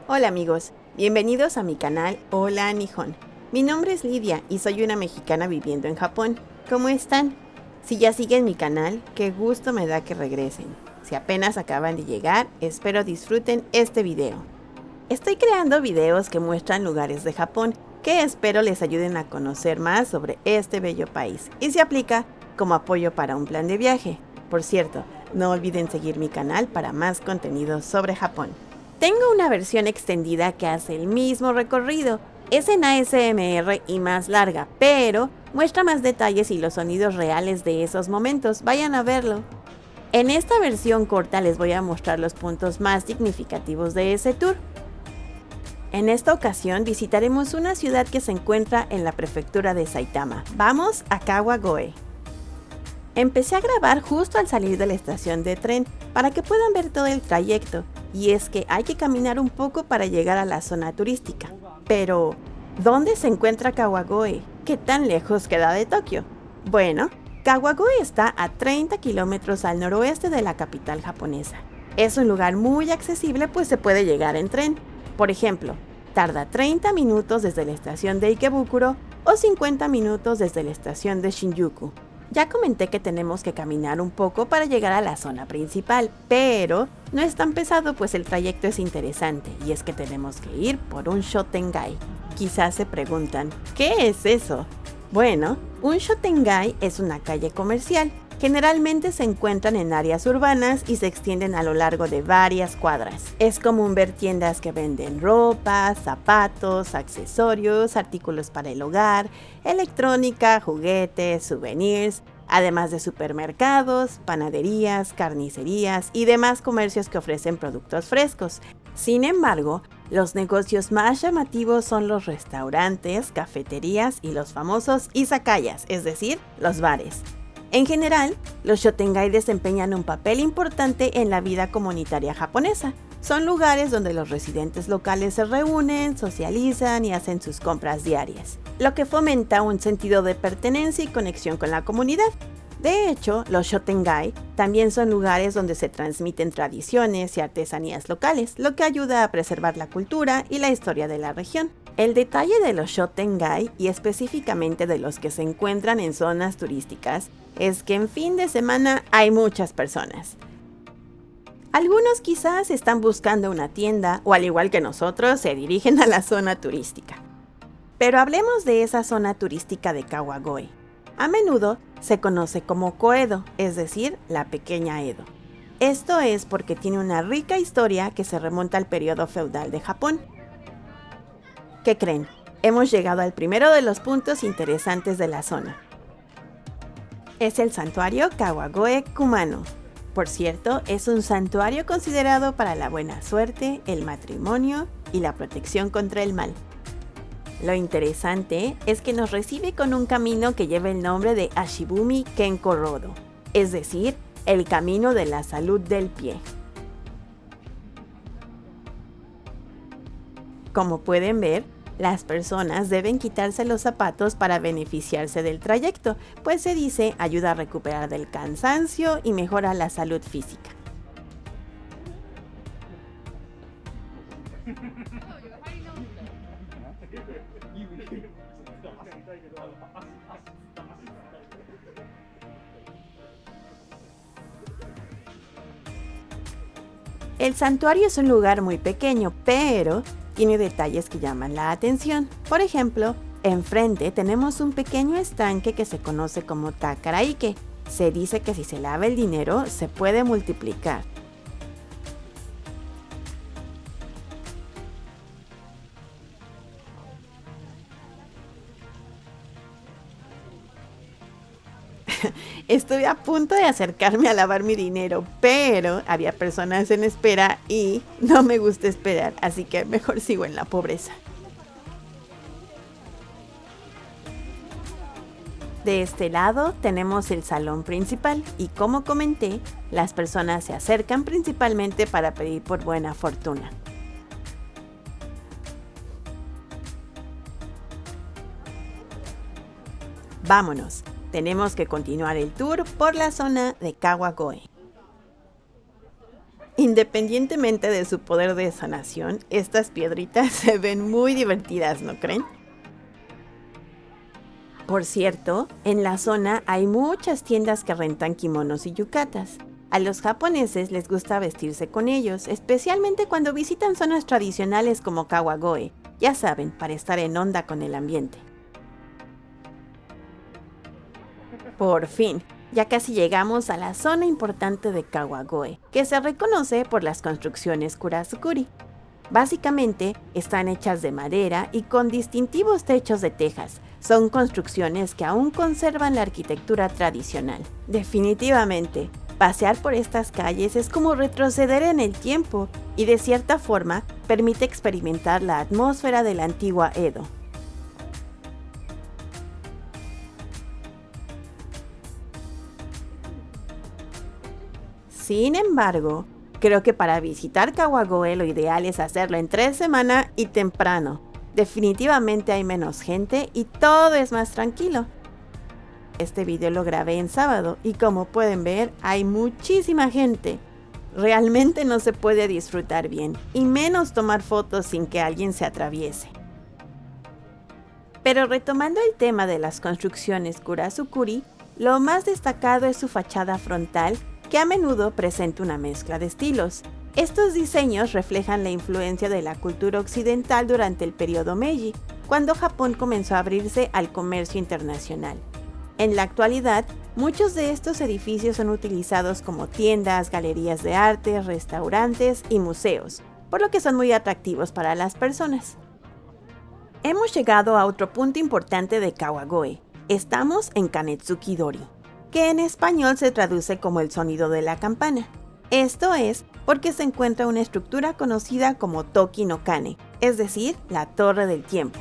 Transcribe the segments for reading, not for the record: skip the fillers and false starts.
Hola amigos, bienvenidos a mi canal Hola Nihon. Mi nombre es Lidia y soy una mexicana viviendo en Japón. ¿Cómo están? Si ya siguen mi canal, qué gusto me da que regresen. Si apenas acaban de llegar, espero disfruten este video. Estoy creando videos que muestran lugares de Japón que espero les ayuden a conocer más sobre este bello país y se aplica como apoyo para un plan de viaje. Por cierto, no olviden seguir mi canal para más contenido sobre Japón. Tengo una versión extendida que hace el mismo recorrido. Es en ASMR y más larga, pero muestra más detalles y los sonidos reales de esos momentos. Vayan a verlo. En esta versión corta les voy a mostrar los puntos más significativos de ese tour. En esta ocasión visitaremos una ciudad que se encuentra en la prefectura de Saitama. Vamos a Kawagoe. Empecé a grabar justo al salir de la estación de tren para que puedan ver todo el trayecto, y es que hay que caminar un poco para llegar a la zona turística. Pero, ¿dónde se encuentra Kawagoe? ¿Qué tan lejos queda de Tokio? Bueno, Kawagoe está a 30 kilómetros al noroeste de la capital japonesa. Es un lugar muy accesible pues se puede llegar en tren. Por ejemplo, tarda 30 minutos desde la estación de Ikebukuro o 50 minutos desde la estación de Shinjuku. Ya comenté que tenemos que caminar un poco para llegar a la zona principal, pero no es tan pesado pues el trayecto es interesante y es que tenemos que ir por un Shotengai. Quizás se preguntan, ¿qué es eso? Bueno, un Shotengai es una calle comercial. Generalmente se encuentran en áreas urbanas y se extienden a lo largo de varias cuadras. Es común ver tiendas que venden ropa, zapatos, accesorios, artículos para el hogar, electrónica, juguetes, souvenirs, además de supermercados, panaderías, carnicerías y demás comercios que ofrecen productos frescos. Sin embargo, los negocios más llamativos son los restaurantes, cafeterías y los famosos izakayas, es decir, los bares. En general, los Shotengai desempeñan un papel importante en la vida comunitaria japonesa. Son lugares donde los residentes locales se reúnen, socializan y hacen sus compras diarias, lo que fomenta un sentido de pertenencia y conexión con la comunidad. De hecho, los Shotengai también son lugares donde se transmiten tradiciones y artesanías locales, lo que ayuda a preservar la cultura y la historia de la región. El detalle de los Shotengai, y específicamente de los que se encuentran en zonas turísticas, es que en fin de semana hay muchas personas. Algunos quizás están buscando una tienda o al igual que nosotros se dirigen a la zona turística. Pero hablemos de esa zona turística de Kawagoe. A menudo se conoce como Koedo, es decir, la pequeña Edo. Esto es porque tiene una rica historia que se remonta al periodo feudal de Japón. ¿Qué creen? Hemos llegado al primero de los puntos interesantes de la zona. Es el santuario Kawagoe Kumano. Por cierto, es un santuario considerado para la buena suerte, el matrimonio y la protección contra el mal. Lo interesante es que nos recibe con un camino que lleva el nombre de Ashibumi Kenko Rodo, es decir, el camino de la salud del pie. Como pueden ver, las personas deben quitarse los zapatos para beneficiarse del trayecto, pues se dice ayuda a recuperar del cansancio y mejora la salud física. El santuario es un lugar muy pequeño, pero tiene detalles que llaman la atención. Por ejemplo, enfrente tenemos un pequeño estanque que se conoce como Takaraike. Se dice que si se lava el dinero, se puede multiplicar. Estuve a punto de acercarme a lavar mi dinero, pero había personas en espera y no me gusta esperar, así que mejor sigo en la pobreza. De este lado tenemos el salón principal y como comenté, las personas se acercan principalmente para pedir por buena fortuna. Vámonos. Tenemos que continuar el tour por la zona de Kawagoe. Independientemente de su poder de sanación, estas piedritas se ven muy divertidas, ¿no creen? Por cierto, en la zona hay muchas tiendas que rentan kimonos y yukatas. A los japoneses les gusta vestirse con ellos, especialmente cuando visitan zonas tradicionales como Kawagoe, ya saben, para estar en onda con el ambiente. Por fin, ya casi llegamos a la zona importante de Kawagoe, que se reconoce por las construcciones Kurasukuri. Básicamente, están hechas de madera y con distintivos techos de tejas. Son construcciones que aún conservan la arquitectura tradicional. Definitivamente, pasear por estas calles es como retroceder en el tiempo y de cierta forma permite experimentar la atmósfera de la antigua Edo. Sin embargo, creo que para visitar Kawagoe lo ideal es hacerlo entre semana y temprano. Definitivamente hay menos gente y todo es más tranquilo. Este video lo grabé en sábado y como pueden ver hay muchísima gente. Realmente no se puede disfrutar bien y menos tomar fotos sin que alguien se atraviese. Pero retomando el tema de las construcciones Kurasukuri, lo más destacado es su fachada frontal, que a menudo presenta una mezcla de estilos. Estos diseños reflejan la influencia de la cultura occidental durante el periodo Meiji, cuando Japón comenzó a abrirse al comercio internacional. En la actualidad, muchos de estos edificios son utilizados como tiendas, galerías de arte, restaurantes y museos, por lo que son muy atractivos para las personas. Hemos llegado a otro punto importante de Kawagoe. Estamos en Kanetsuki-dori, que en español se traduce como el sonido de la campana. Esto es porque se encuentra una estructura conocida como Toki no Kane, es decir, la Torre del Tiempo.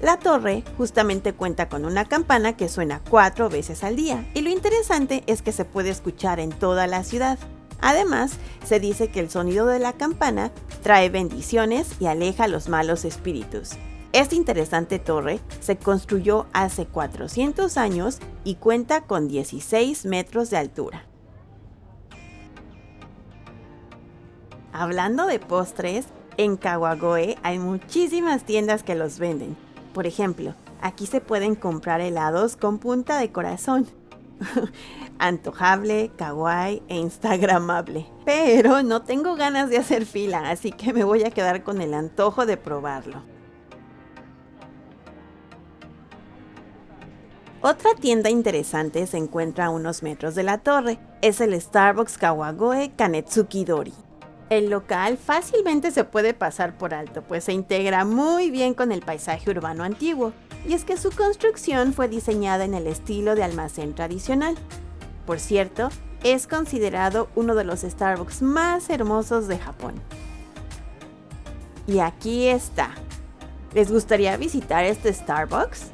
La torre justamente cuenta con una campana que suena 4 veces al día, y lo interesante es que se puede escuchar en toda la ciudad. Además, se dice que el sonido de la campana trae bendiciones y aleja a los malos espíritus. Esta interesante torre se construyó hace 400 años y cuenta con 16 metros de altura. Hablando de postres, en Kawagoe hay muchísimas tiendas que los venden. Por ejemplo, aquí se pueden comprar helados con punta de corazón. Antojable, kawaii e instagramable. Pero no tengo ganas de hacer fila, así que me voy a quedar con el antojo de probarlo. Otra tienda interesante se encuentra a unos metros de la torre. Es el Starbucks Kawagoe Kanetsuki-dori. El local fácilmente se puede pasar por alto, pues se integra muy bien con el paisaje urbano antiguo, y es que su construcción fue diseñada en el estilo de almacén tradicional. Por cierto, es considerado uno de los Starbucks más hermosos de Japón. Y aquí está. ¿Les gustaría visitar este Starbucks?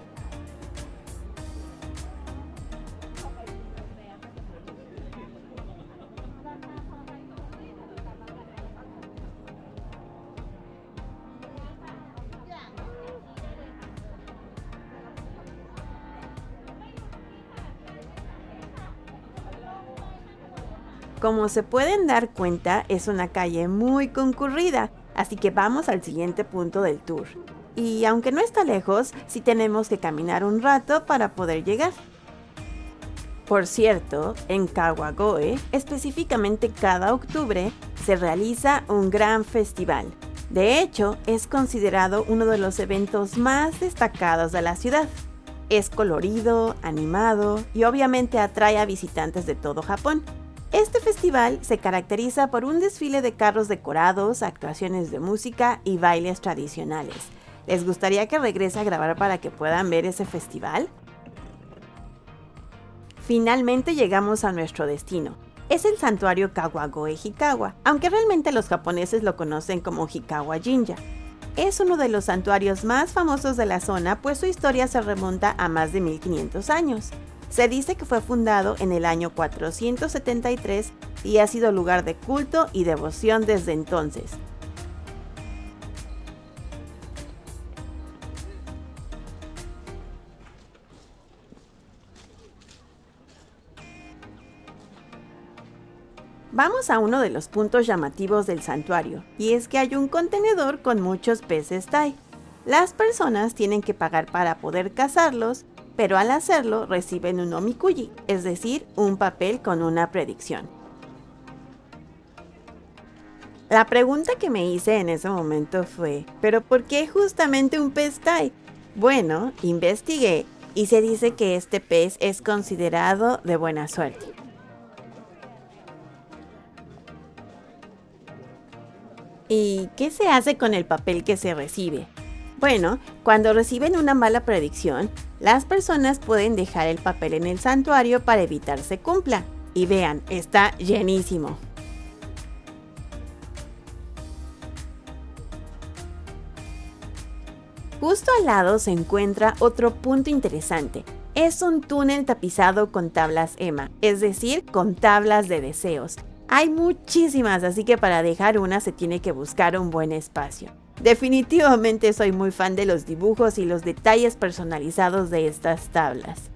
Como se pueden dar cuenta, es una calle muy concurrida, así que vamos al siguiente punto del tour. Y aunque no está lejos, sí tenemos que caminar un rato para poder llegar. Por cierto, en Kawagoe, específicamente cada octubre, se realiza un gran festival. De hecho, es considerado uno de los eventos más destacados de la ciudad. Es colorido, animado y obviamente atrae a visitantes de todo Japón. Este festival se caracteriza por un desfile de carros decorados, actuaciones de música y bailes tradicionales. ¿Les gustaría que regrese a grabar para que puedan ver ese festival? Finalmente llegamos a nuestro destino. Es el santuario Kawagoe Hikawa, aunque realmente los japoneses lo conocen como Hikawa Jinja. Es uno de los santuarios más famosos de la zona, pues su historia se remonta a más de 1500 años. Se dice que fue fundado en el año 473 y ha sido lugar de culto y devoción desde entonces. Vamos a uno de los puntos llamativos del santuario, y es que hay un contenedor con muchos peces Tai. Las personas tienen que pagar para poder cazarlos, pero al hacerlo reciben un omikuji, es decir, un papel con una predicción. La pregunta que me hice en ese momento fue, ¿pero por qué justamente un pez Tai? Bueno, investigué y se dice que este pez es considerado de buena suerte. ¿Y qué se hace con el papel que se recibe? Bueno, cuando reciben una mala predicción, las personas pueden dejar el papel en el santuario para evitar se cumpla. Y vean, está llenísimo. Justo al lado se encuentra otro punto interesante. Es un túnel tapizado con tablas Ema, es decir, con tablas de deseos. Hay muchísimas, así que para dejar una se tiene que buscar un buen espacio. Definitivamente soy muy fan de los dibujos y los detalles personalizados de estas tablas.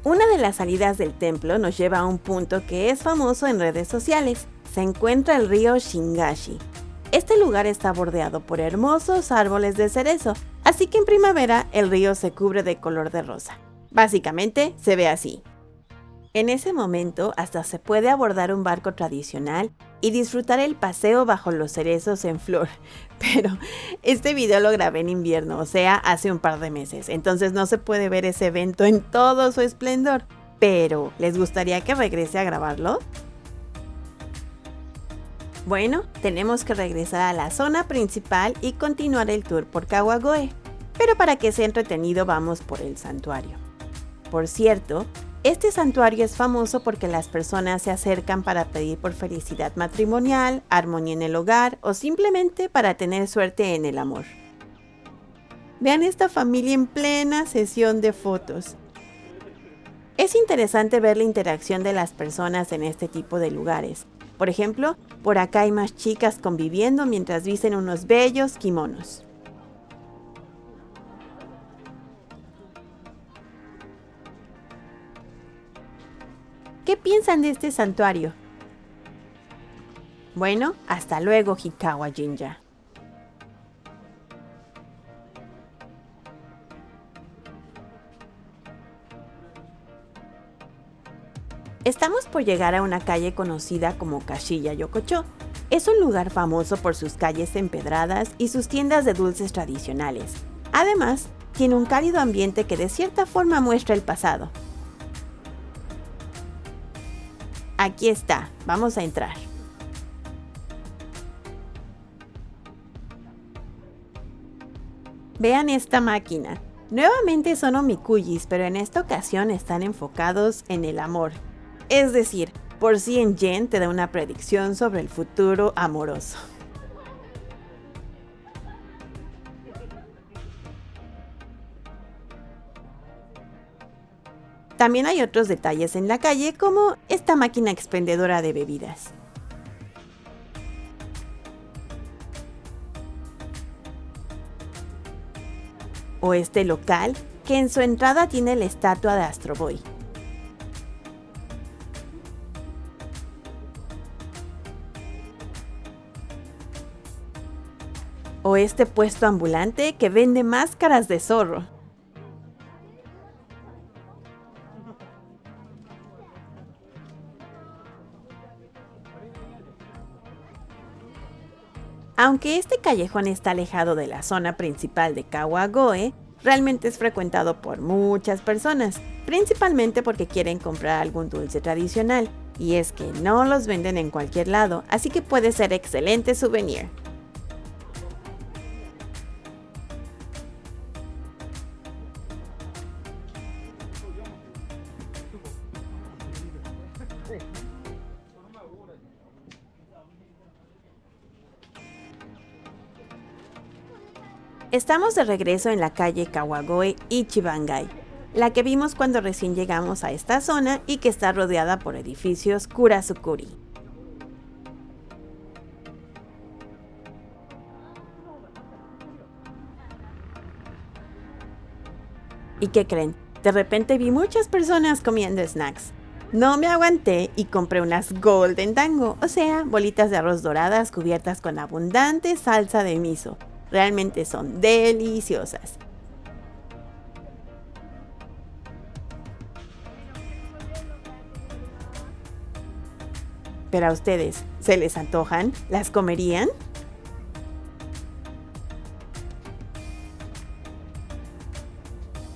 Una de las salidas del templo nos lleva a un punto que es famoso en redes sociales. Se encuentra el río Shingashi. Este lugar está bordeado por hermosos árboles de cerezo, así que en primavera el río se cubre de color de rosa. Básicamente se ve así. En ese momento hasta se puede abordar un barco tradicional y disfrutar el paseo bajo los cerezos en flor. Pero este video lo grabé en invierno, o sea, hace un par de meses, entonces no se puede ver ese evento en todo su esplendor. Pero, ¿les gustaría que regrese a grabarlo? Bueno, tenemos que regresar a la zona principal y continuar el tour por Kawagoe. Pero para que sea entretenido vamos por el santuario. Por cierto, este santuario es famoso porque las personas se acercan para pedir por felicidad matrimonial, armonía en el hogar o simplemente para tener suerte en el amor. Vean esta familia en plena sesión de fotos. Es interesante ver la interacción de las personas en este tipo de lugares. Por ejemplo, por acá hay más chicas conviviendo mientras visten unos bellos kimonos. ¿Qué piensan de este santuario? Bueno, hasta luego, Hikawa Jinja. Estamos por llegar a una calle conocida como Kashiya Yokocho. Es un lugar famoso por sus calles empedradas y sus tiendas de dulces tradicionales. Además, tiene un cálido ambiente que de cierta forma muestra el pasado. Aquí está, vamos a entrar. Vean esta máquina. Nuevamente son omikujis, pero en esta ocasión están enfocados en el amor. Es decir, por 100 yen te da una predicción sobre el futuro amoroso. También hay otros detalles en la calle, como esta máquina expendedora de bebidas. O este local, que en su entrada tiene la estatua de Astro Boy. O este puesto ambulante que vende máscaras de zorro. Aunque este callejón está alejado de la zona principal de Kawagoe, realmente es frecuentado por muchas personas, principalmente porque quieren comprar algún dulce tradicional, y es que no los venden en cualquier lado, así que puede ser excelente souvenir. Estamos de regreso en la calle Kawagoe Ichibangai, la que vimos cuando recién llegamos a esta zona y que está rodeada por edificios Kurasukuri. ¿Y qué creen? De repente vi muchas personas comiendo snacks. No me aguanté y compré unas Golden Dango, o sea, bolitas de arroz doradas cubiertas con abundante salsa de miso. Realmente son deliciosas. ¿Pero a ustedes se les antojan? ¿Las comerían?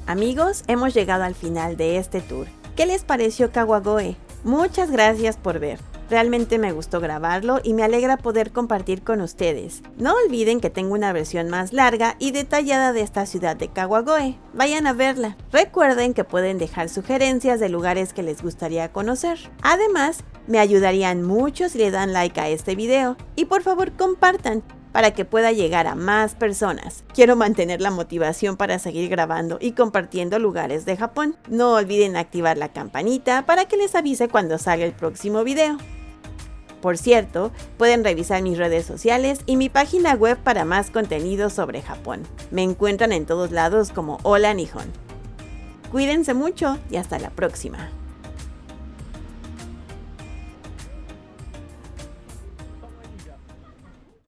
Amigos, hemos llegado al final de este tour. ¿Qué les pareció Kawagoe? Muchas gracias por ver. Realmente me gustó grabarlo y me alegra poder compartir con ustedes. No olviden que tengo una versión más larga y detallada de esta ciudad de Kawagoe. Vayan a verla. Recuerden que pueden dejar sugerencias de lugares que les gustaría conocer. Además, me ayudarían mucho si le dan like a este video. Y por favor compartan, para que pueda llegar a más personas. Quiero mantener la motivación para seguir grabando y compartiendo lugares de Japón. No olviden activar la campanita para que les avise cuando salga el próximo video. Por cierto, pueden revisar mis redes sociales y mi página web para más contenido sobre Japón. Me encuentran en todos lados como Hola Nihon. Cuídense mucho y hasta la próxima.